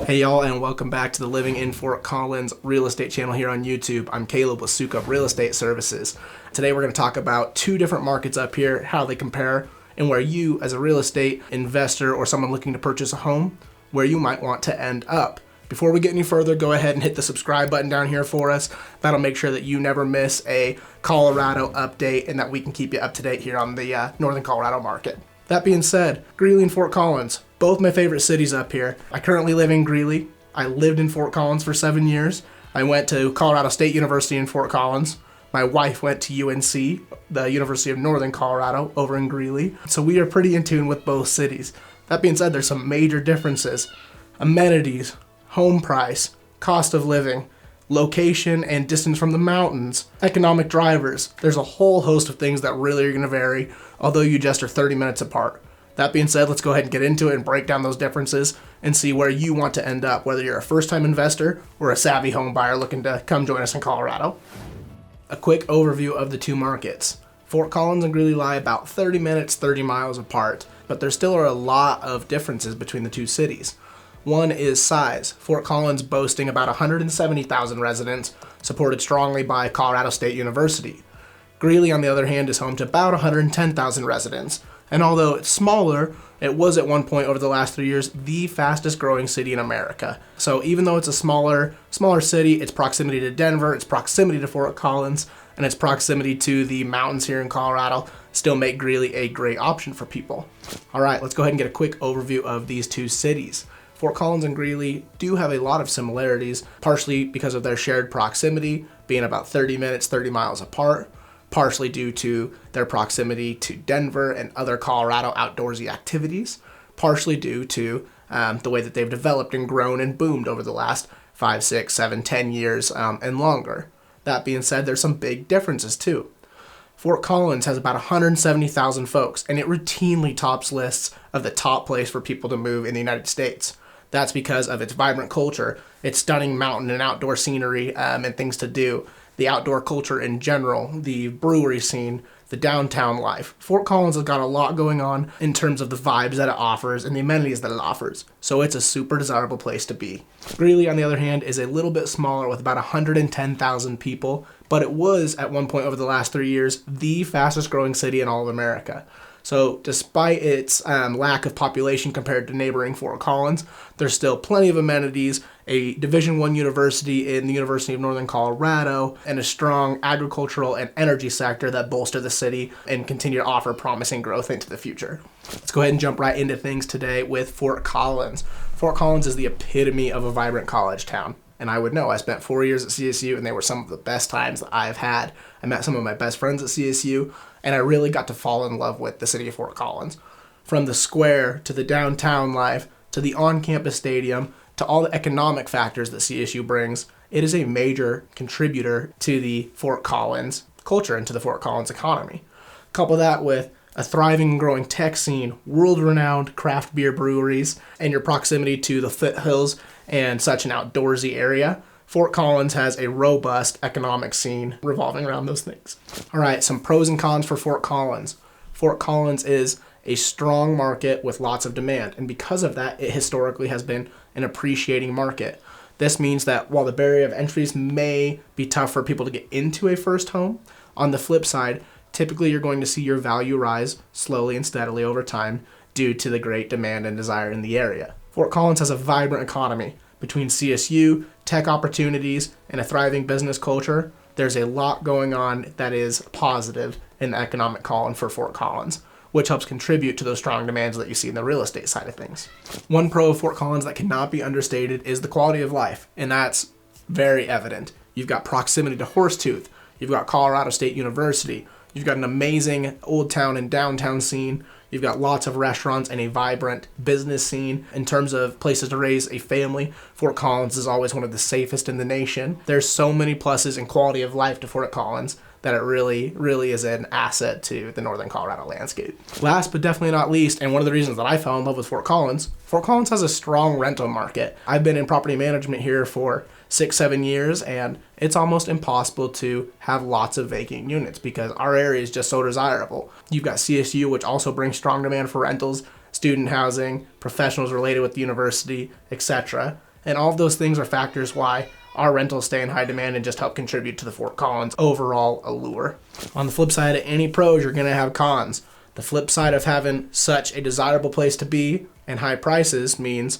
Hey y'all, and welcome back to the Living in Fort Collins real estate channel here on YouTube. I'm Caleb with Soukup Real Estate Services. Today we're going to talk about two different markets up here, how they compare, and where you as a real estate investor or someone looking to purchase a home, where you might want to end up. Before we get any further, go ahead and hit the subscribe button down here for us. That'll make sure that you never miss a Colorado update and that we can keep you up to date here on the Northern Colorado market. That being said, Greeley and Fort Collins, both my favorite cities up here. I currently live in Greeley. I lived in Fort Collins for 7 years. I went to Colorado State University in Fort Collins. My wife went to UNC, the University of Northern Colorado, over in Greeley. So we are pretty in tune with both cities. That being said, there's some major differences. Amenities, home price, cost of living, location and distance from the mountains, economic drivers. There's a whole host of things that really are going to vary, although you just are 30 minutes apart. That being said, let's go ahead and get into it and break down those differences and see where you want to end up, whether you're a first-time investor or a savvy home buyer looking to come join us in Colorado. A quick overview of the two markets. Fort Collins and Greeley lie about 30 minutes, 30 miles apart, but there still are a lot of differences between the two cities. One is size. Fort Collins boasting about 170,000 residents, supported strongly by Colorado State University. Greeley, on the other hand, is home to about 110,000 residents, and although it's smaller, it was at one point over the last 3 years the fastest growing city in America. So even though it's a smaller city, its proximity to Denver, its proximity to Fort Collins, and its proximity to the mountains here in Colorado still make Greeley a great option for people. All right, let's go ahead and get a quick overview of these two cities. Fort Collins and Greeley do have a lot of similarities, partially because of their shared proximity, being about 30 minutes, 30 miles apart, partially due to their proximity to Denver and other Colorado outdoorsy activities, partially due to the way that they've developed and grown and boomed over the last 5, 6, 7, 10 years and longer. That being said, there's some big differences too. Fort Collins has about 170,000 folks, and it routinely tops lists of the top place for people to move in the United States. That's because of its vibrant culture, its stunning mountain and outdoor scenery and things to do, the outdoor culture in general, the brewery scene, the downtown life. Fort Collins has got a lot going on in terms of the vibes that it offers and the amenities that it offers, so it's a super desirable place to be. Greeley, on the other hand, is a little bit smaller with about 110,000 people, but it was, at one point over the last 3 years, the fastest growing city in all of America. So despite its lack of population compared to neighboring Fort Collins, there's still plenty of amenities, a Division I university in the University of Northern Colorado, and a strong agricultural and energy sector that bolster the city and continue to offer promising growth into the future. Let's go ahead and jump right into things today with Fort Collins. Fort Collins is the epitome of a vibrant college town. And I would know. I spent 4 years at CSU, and they were some of the best times that I've had. I met some of my best friends at CSU, and I really got to fall in love with the city of Fort Collins. From the square, to the downtown life, to the on-campus stadium, to all the economic factors that CSU brings, it is a major contributor to the Fort Collins culture and to the Fort Collins economy. Couple that with a thriving and growing tech scene, world-renowned craft beer breweries, and your proximity to the foothills and such an outdoorsy area, Fort Collins has a robust economic scene revolving around those things. All right, some pros and cons for Fort Collins. Fort Collins is a strong market with lots of demand, and because of that, it historically has been an appreciating market. This means that while the barrier of entries may be tough for people to get into a first home, on the flip side, typically you're going to see your value rise slowly and steadily over time due to the great demand and desire in the area. Fort Collins has a vibrant economy. Between CSU, tech opportunities, and a thriving business culture, there's a lot going on that is positive in the economic column for Fort Collins, which helps contribute to those strong demands that you see in the real estate side of things. One pro of Fort Collins that cannot be understated is the quality of life, and that's very evident. You've got proximity to Horsetooth, you've got Colorado State University, you've got an amazing old town and downtown scene. You've got lots of restaurants and a vibrant business scene. In terms of places to raise a family, Fort Collins is always one of the safest in the nation. There's so many pluses and quality of life to Fort Collins that it really, really is an asset to the Northern Colorado landscape. Last but definitely not least, and one of the reasons that I fell in love with Fort Collins has a strong rental market. I've been in property management here for 6, 7 years, and it's almost impossible to have lots of vacant units because our area is just so desirable. You've got CSU, which also brings strong demand for rentals, student housing, professionals related with the university, etc. And all of those things are factors why our rentals stay in high demand and just help contribute to the Fort Collins overall allure. On the flip side of any pros, you're going to have cons. The flip side of having such a desirable place to be and high prices means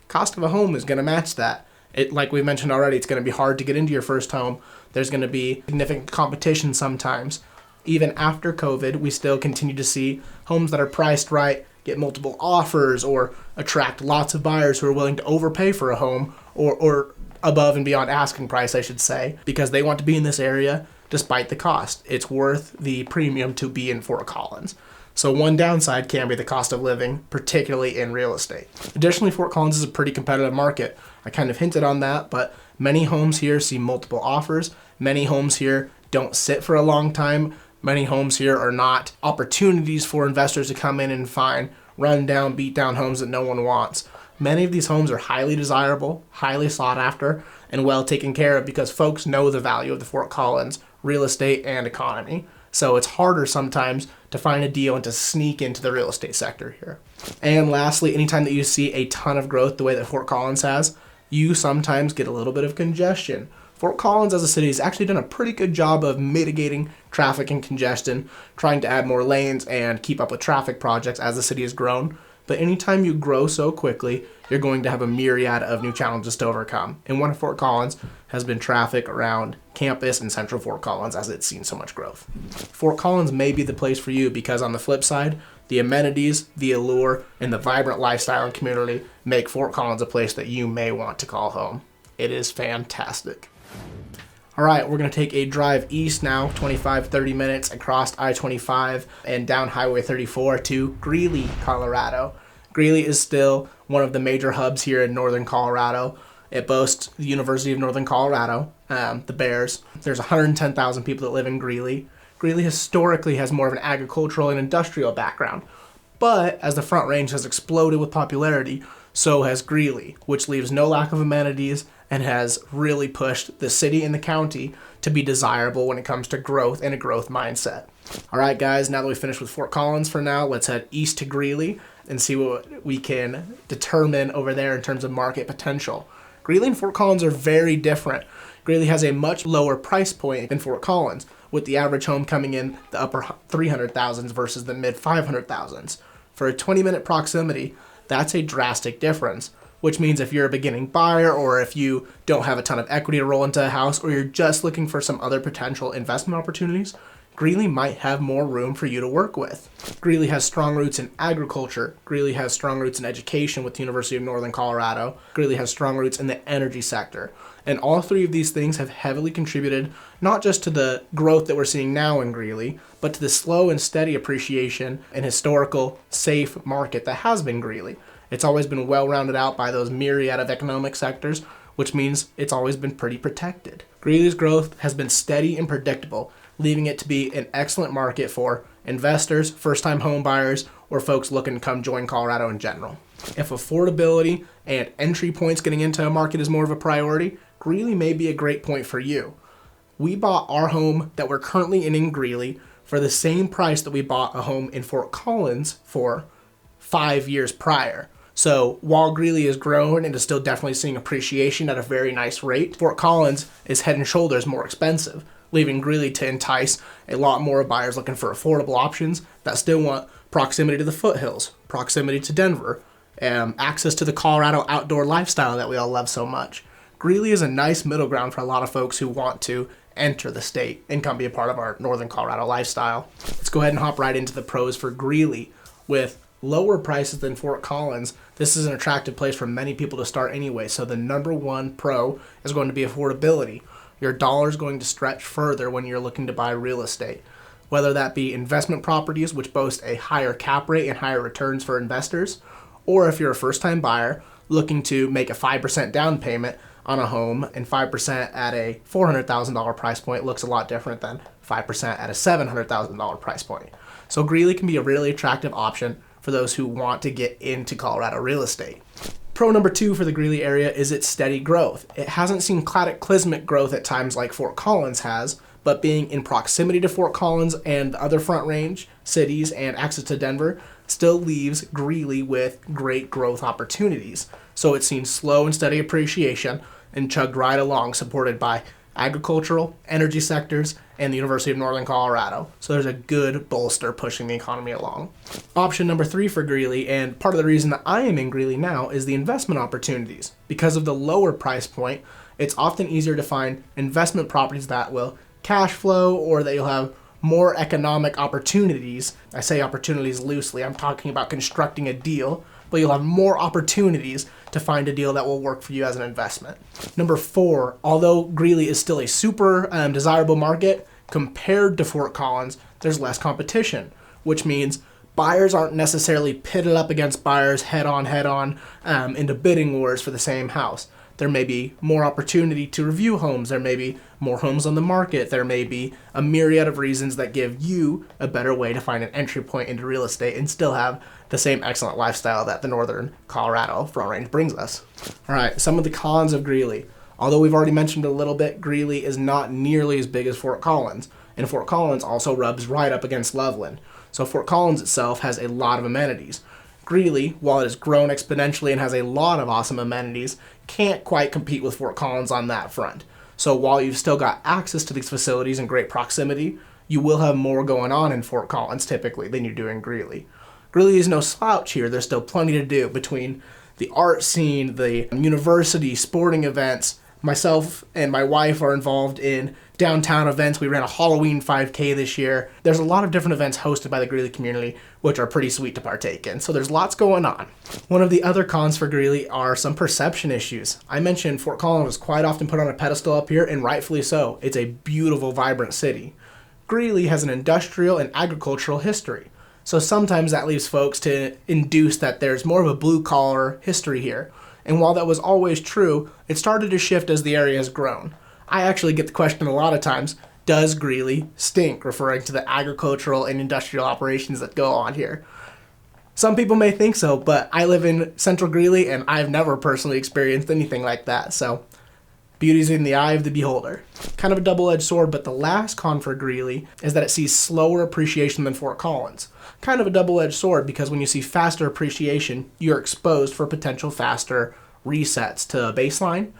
cost of a home is going to match that. Like we mentioned already, it's going to be hard to get into your first home. There's going to be significant competition sometimes. Even after COVID, we still continue to see homes that are priced right get multiple offers or attract lots of buyers who are willing to overpay for a home or above and beyond asking price, I should say, because they want to be in this area despite the cost. It's worth the premium to be in Fort Collins. So one downside can be the cost of living, particularly in real estate. Additionally, Fort Collins is a pretty competitive market. I kind of hinted on that, but many homes here see multiple offers. Many homes here don't sit for a long time. Many homes here are not opportunities for investors to come in and find run down, beat down homes that no one wants. Many of these homes are highly desirable, highly sought after, and well taken care of because folks know the value of the Fort Collins real estate and economy. So it's harder sometimes to find a deal and to sneak into the real estate sector here. And lastly, anytime that you see a ton of growth the way that Fort Collins has, you sometimes get a little bit of congestion. Fort Collins as a city has actually done a pretty good job of mitigating traffic and congestion, trying to add more lanes and keep up with traffic projects as the city has grown. But anytime you grow so quickly, you're going to have a myriad of new challenges to overcome. And one of Fort Collins has been traffic around campus and central Fort Collins as it's seen so much growth. Fort Collins may be the place for you because on the flip side, the amenities, the allure, and the vibrant lifestyle and community make Fort Collins a place that you may want to call home. It is fantastic. All right, we're going to take a drive east now, 25-30 minutes across I-25 and down Highway 34 to Greeley, Colorado. Greeley is still one of the major hubs here in northern Colorado. It boasts the University of Northern Colorado, the Bears. There's 110,000 people that live in Greeley. Greeley historically has more of an agricultural and industrial background, but as the Front Range has exploded with popularity, so has Greeley, which leaves no lack of amenities and has really pushed the city and the county to be desirable when it comes to growth and a growth mindset. All right, guys, now that we finished with Fort Collins for now, let's head east to Greeley and see what we can determine over there in terms of market potential. Greeley and Fort Collins are very different. Greeley has a much lower price point than Fort Collins, with the average home coming in the upper 300,000s versus the mid 500,000s. For a 20-minute proximity, that's a drastic difference, which means if you're a beginning buyer or if you don't have a ton of equity to roll into a house or you're just looking for some other potential investment opportunities, Greeley might have more room for you to work with. Greeley has strong roots in agriculture. Greeley has strong roots in education with the University of Northern Colorado. Greeley has strong roots in the energy sector. And all three of these things have heavily contributed not just to the growth that we're seeing now in Greeley, but to the slow and steady appreciation and historical safe market that has been Greeley. It's always been well rounded out by those myriad of economic sectors, which means it's always been pretty protected. Greeley's growth has been steady and predictable, leaving it to be an excellent market for investors, first-time home buyers, or folks looking to come join Colorado in general. If affordability and entry points getting into a market is more of a priority, Greeley may be a great point for you. We bought our home that we're currently in Greeley for the same price that we bought a home in Fort Collins for 5 years prior. So while Greeley is growing and is still definitely seeing appreciation at a very nice rate, Fort Collins is head and shoulders more expensive, leaving Greeley to entice a lot more buyers looking for affordable options that still want proximity to the foothills, proximity to Denver, access to the Colorado outdoor lifestyle that we all love so much. Greeley is a nice middle ground for a lot of folks who want to enter the state and come be a part of our northern Colorado lifestyle. Let's go ahead and hop right into the pros for Greeley. With lower prices than Fort Collins, this is an attractive place for many people to start anyway, so the number one pro is going to be affordability. Your dollar is going to stretch further when you're looking to buy real estate, whether that be investment properties, which boast a higher cap rate and higher returns for investors, or if you're a first-time buyer looking to make a 5% down payment on a home, and 5% at a $400,000 price point looks a lot different than 5% at a $700,000 price point. So Greeley can be a really attractive option for those who want to get into Colorado real estate. Pro number 2 for the Greeley area is its steady growth. It hasn't seen cataclysmic growth at times like Fort Collins has, but being in proximity to Fort Collins and the other Front Range cities and access to Denver, still leaves Greeley with great growth opportunities. So it's seen slow and steady appreciation and chugged right along, supported by agricultural, energy sectors, and the University of Northern Colorado. So there's a good bolster pushing the economy along. Option number 3 for Greeley, and part of the reason that I am in Greeley now, is the investment opportunities. Because of the lower price point, it's often easier to find investment properties that will cash flow or that you'll have more economic opportunities. I say opportunities loosely, I'm talking about constructing a deal, but you'll have more opportunities to find a deal that will work for you as an investment. Number 4, although Greeley is still a super desirable market, compared to Fort Collins, there's less competition, which means buyers aren't necessarily pitted up against buyers head on into bidding wars for the same house. There may be more opportunity to review homes. There may be more homes on the market. There may be a myriad of reasons that give you a better way to find an entry point into real estate and still have the same excellent lifestyle that the Northern Colorado Front Range brings us. All right, some of the cons of Greeley. Although we've already mentioned a little bit, Greeley is not nearly as big as Fort Collins, and Fort Collins also rubs right up against Loveland. So Fort Collins itself has a lot of amenities. Greeley, while it has grown exponentially and has a lot of awesome amenities, can't quite compete with Fort Collins on that front. So while you've still got access to these facilities in great proximity, you will have more going on in Fort Collins typically than you do in Greeley. Greeley is no slouch here. There's still plenty to do between the art scene, the university, sporting events. Myself and my wife are involved in downtown events. We ran a Halloween 5K this year. There's a lot of different events hosted by the Greeley community, which are pretty sweet to partake in. So there's lots going on. One of the other cons for Greeley are some perception issues. I mentioned Fort Collins was quite often put on a pedestal up here, and rightfully so. It's a beautiful, vibrant city. Greeley has an industrial and agricultural history. So sometimes that leaves folks to induce that there's more of a blue-collar history here. And while that was always true, it started to shift as the area has grown. I actually get the question a lot of times, does Greeley stink, referring to the agricultural and industrial operations that go on here. Some people may think so, but I live in central Greeley and I've never personally experienced anything like that. So beauty's in the eye of the beholder. Kind of a double-edged sword, but the last con for Greeley is that it sees slower appreciation than Fort Collins. Kind of a double-edged sword because when you see faster appreciation, you're exposed for potential faster resets to a baseline.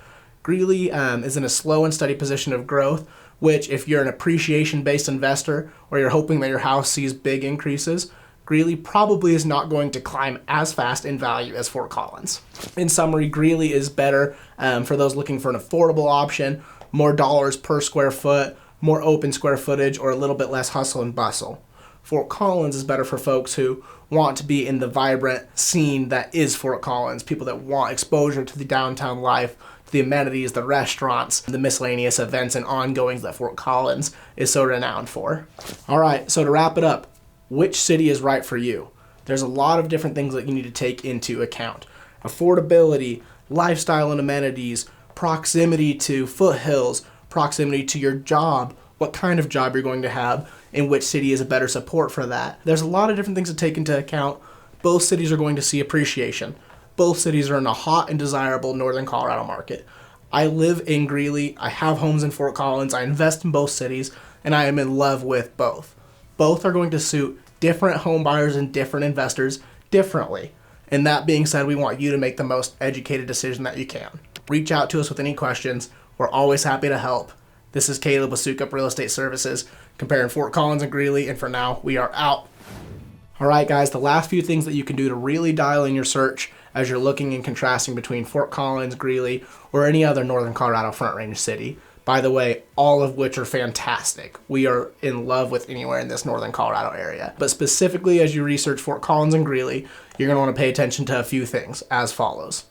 Greeley is in a slow and steady position of growth, which if you're an appreciation-based investor or you're hoping that your house sees big increases, Greeley probably is not going to climb as fast in value as Fort Collins. In summary, Greeley is better for those looking for an affordable option, more dollars per square foot, more open square footage, or a little bit less hustle and bustle. Fort Collins is better for folks who want to be in the vibrant scene that is Fort Collins, people that want exposure to the downtown life, the amenities, the restaurants, the miscellaneous events and ongoings that Fort Collins is so renowned for. All right, so to wrap it up, which city is right for you? There's a lot of different things that you need to take into account. Affordability, lifestyle and amenities, proximity to foothills, proximity to your job, what kind of job you're going to have, and which city is a better support for that. There's a lot of different things to take into account. Both cities are going to see appreciation. Both cities are in a hot and desirable Northern Colorado market. I live in Greeley, I have homes in Fort Collins, I invest in both cities, and I am in love with both. Both are going to suit different home buyers and different investors differently. And that being said, we want you to make the most educated decision that you can. Reach out to us with any questions. We're always happy to help. This is Caleb with Soukup Real Estate Services, comparing Fort Collins and Greeley, and for now, we are out. All right, guys, the last few things that you can do to really dial in your search as you're looking and contrasting between Fort Collins, Greeley, or any other Northern Colorado Front Range city. By the way, all of which are fantastic. We are in love with anywhere in this Northern Colorado area. But specifically as you research Fort Collins and Greeley, you're going to want to pay attention to a few things as follows.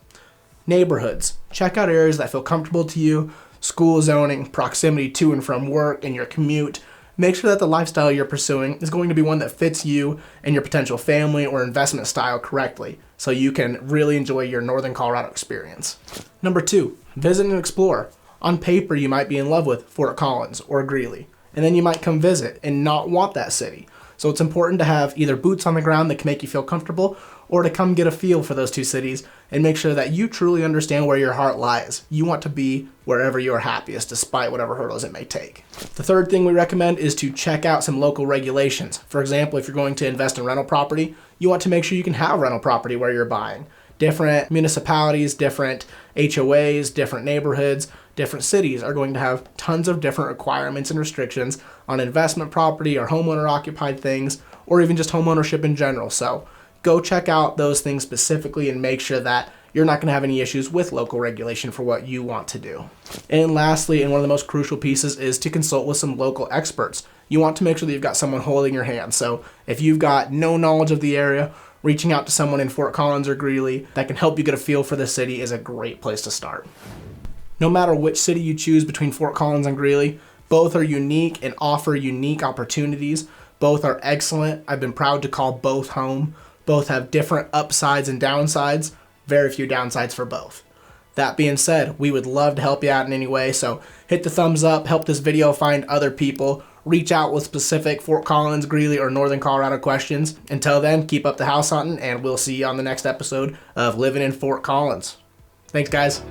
Neighborhoods. Check out areas that feel comfortable to you, school zoning, proximity to and from work, and your commute. Make sure that the lifestyle you're pursuing is going to be one that fits you and your potential family or investment style correctly, so you can really enjoy your Northern Colorado experience. Number 2, visit and explore. On paper, you might be in love with Fort Collins or Greeley, and then you might come visit and not want that city. So it's important to have either boots on the ground that can make you feel comfortable, or to come get a feel for those two cities and make sure that you truly understand where your heart lies. You want to be wherever you are happiest, despite whatever hurdles it may take. The third thing we recommend is to check out some local regulations. For example, if you're going to invest in rental property, you want to make sure you can have rental property where you're buying. Different municipalities, different HOAs, different neighborhoods, different cities are going to have tons of different requirements and restrictions on investment property or homeowner occupied things, or even just homeownership in general. So go check out those things specifically and make sure that you're not going to have any issues with local regulation for what you want to do. And lastly, and one of the most crucial pieces, is to consult with some local experts. You want to make sure that you've got someone holding your hand. So if you've got no knowledge of the area, reaching out to someone in Fort Collins or Greeley that can help you get a feel for the city is a great place to start. No matter which city you choose between Fort Collins and Greeley, both are unique and offer unique opportunities. Both are excellent. I've been proud to call both home. Both have different upsides and downsides, very few downsides for both. That being said, we would love to help you out in any way, so hit the thumbs up, help this video find other people, reach out with specific Fort Collins, Greeley, or Northern Colorado questions. Until then, keep up the house hunting, and we'll see you on the next episode of Living in Fort Collins. Thanks, guys.